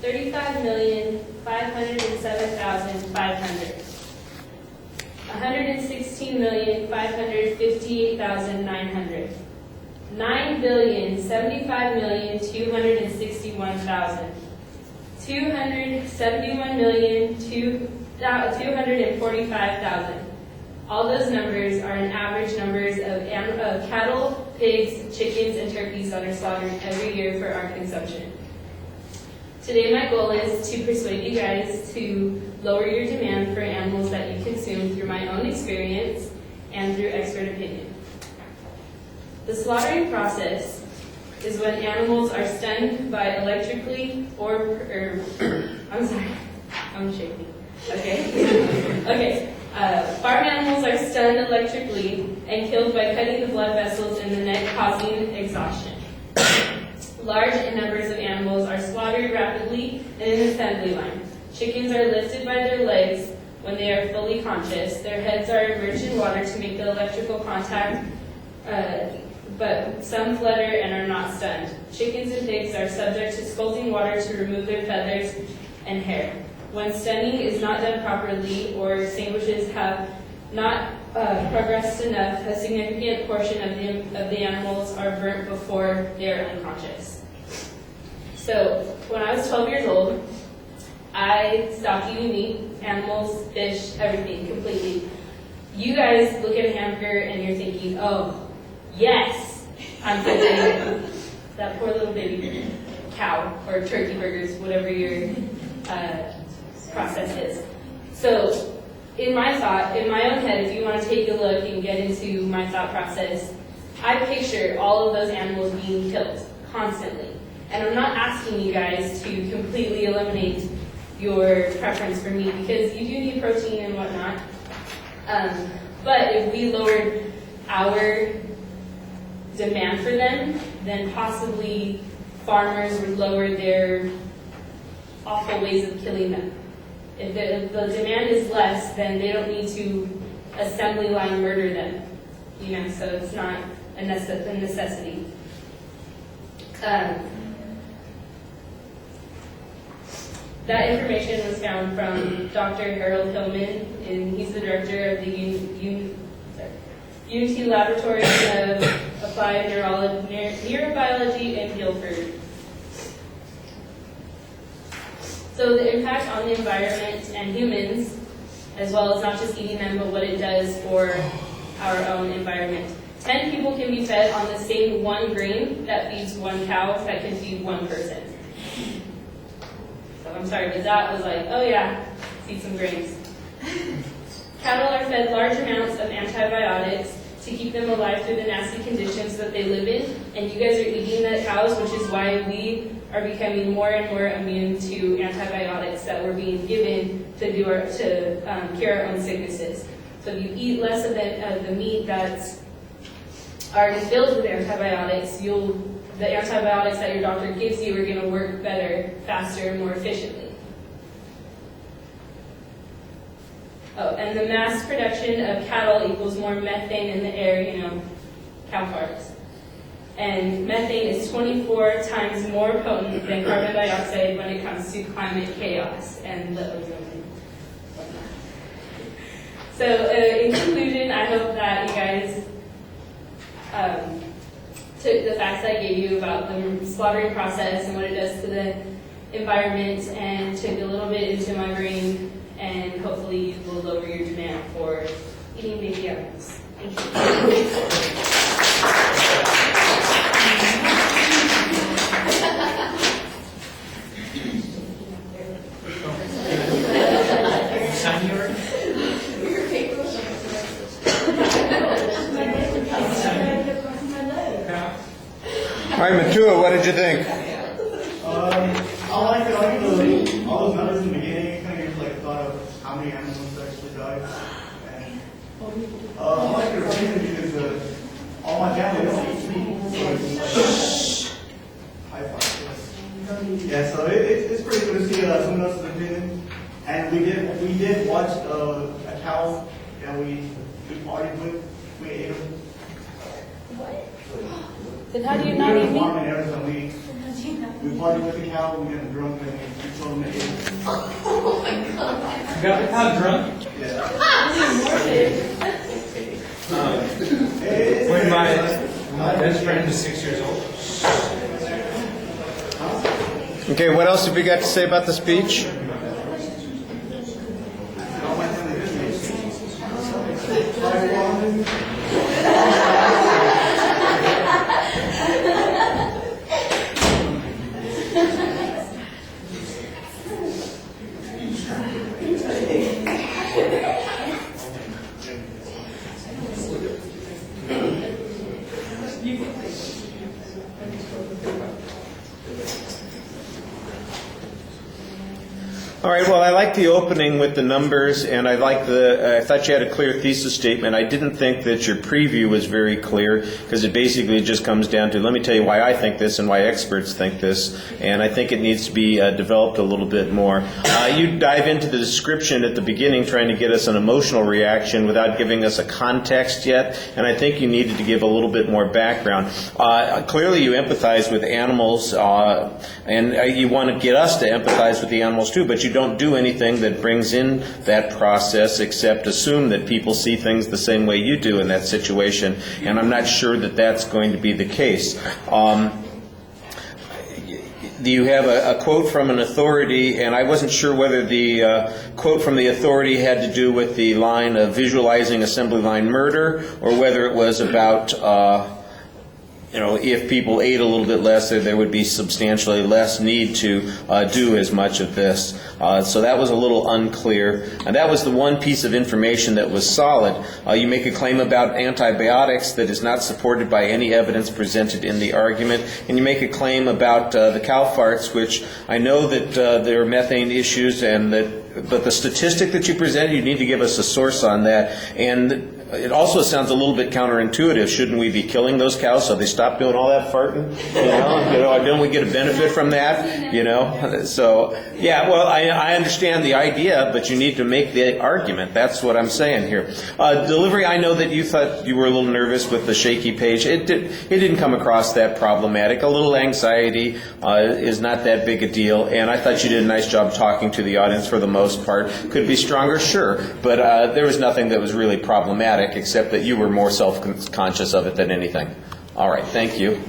$35,507,500. $116,558,900. $9,075,261,000. $271,245,000. All those numbers are an average numbers of cattle, pigs, chickens, and turkeys that are slaughtered every year for our consumption. Today my goal is to persuade you guys to lower your demand for animals that you consume through my own experience and through expert opinion. The slaughtering process is when animals are stunned by electrically I'm sorry, I'm shaking. Okay. Farm animals are stunned electrically and killed by cutting the blood vessels in the neck, causing exhaustion. Large numbers of animals are slaughtered rapidly in an assembly line. Chickens are lifted by their legs when they are fully conscious. Their heads are immersed in water to make the electrical contact, but some flutter and are not stunned. Chickens and pigs are subject to scalding water to remove their feathers and hair. When stunning is not done properly or sandwiches have not progressed enough, a significant portion of the animals are burnt before they are unconscious. So, when I was 12 years old, I stopped eating meat, animals, fish, everything, completely. You guys look at a hamburger and you're thinking, oh, yes, I'm getting that poor little baby cow or turkey burgers, whatever your process is. So, in my own head, if you want to take a look and get into my thought process, I picture all of those animals being killed constantly. And I'm not asking you guys to completely eliminate your preference for meat because you do need protein and whatnot. But if we lowered our demand for them, then possibly farmers would lower their awful ways of killing them. If the demand is less, then they don't need to assembly line murder them. So it's not a necessity. That information was found from Dr. Harold Hillman, and he's the director of the Unity Laboratory of Applied Neurobiology in Guilford. So the impact on the environment and humans, as well as not just eating them, but what it does for our own environment. 10 people can be fed on the same one grain that feeds one cow that can feed one person. So I'm sorry, but that was like, oh yeah, let's eat some grains. Cattle are fed large amounts of antibiotics to keep them alive through the nasty conditions that they live in, and you guys are eating the cows, which is why we are becoming more and more immune to antibiotics that we're being given to cure our own sicknesses. So if you eat less of the meat that's already filled with antibiotics, the antibiotics that your doctor gives you are going to work better, faster, and more efficiently. Oh, and the mass production of cattle equals more methane in the air, cow farts. And methane is 24 times more potent than carbon dioxide when it comes to climate chaos and the ozone. So in conclusion, I hope that you guys took the facts I gave you about the slaughtering process and what it does to the environment and took a little bit into my brain, and hopefully you will lower your demand for eating baby animals. Thank you. All right, Matua, what did you think? I like all those numbers in the beginning. It kind of gives like a thought of how many animals actually died. And I like the reason because all my family don't eat meat, so it's like high five. Yeah, so it's pretty good to see someone else's opinion. And we did watch a cow that we partied with. We ate him. Then how do you not eat meat? Farm and everything. we party with the cow, we get drunk, and we told them to eat. You got the cow drunk? Yeah. When my best friend was 6 years old. Okay, what else have you got to say about the speech? All right, well, I like the opening with the numbers, and I thought you had a clear thesis statement. I didn't think that your preview was very clear, because it basically just comes down to, let me tell you why I think this and why experts think this, and I think it needs to be developed a little bit more. You dive into the description at the beginning, trying to get us an emotional reaction without giving us a context yet, and I think you needed to give a little bit more background. Clearly you empathize with animals, and you want to get us to empathize with the animals too, but you don't do anything that brings in that process except assume that people see things the same way you do in that situation, and I'm not sure that that's going to be the case. You have a quote from an authority, and I wasn't sure whether the quote from the authority had to do with the line of visualizing assembly line murder, or whether it was about if people ate a little bit less, there would be substantially less need to do as much of this. So that was a little unclear. And that was the one piece of information that was solid. You make a claim about antibiotics that is not supported by any evidence presented in the argument. And you make a claim about the cow farts, which I know that there are methane issues, but the statistic that you presented, you need to give us a source on that. And it also sounds a little bit counterintuitive. Shouldn't we be killing those cows so they stop doing all that farting? Don't we get a benefit from that? So yeah. Well, I understand the idea, but you need to make the argument. That's what I'm saying here. Delivery. I know that you thought you were a little nervous with the shaky page. It didn't come across that problematic. A little anxiety is not that big a deal, and I thought you did a nice job talking to the audience for the most part. Could be stronger, sure, but there was nothing that was really problematic, except that you were more self-conscious of it than anything. All right, thank you.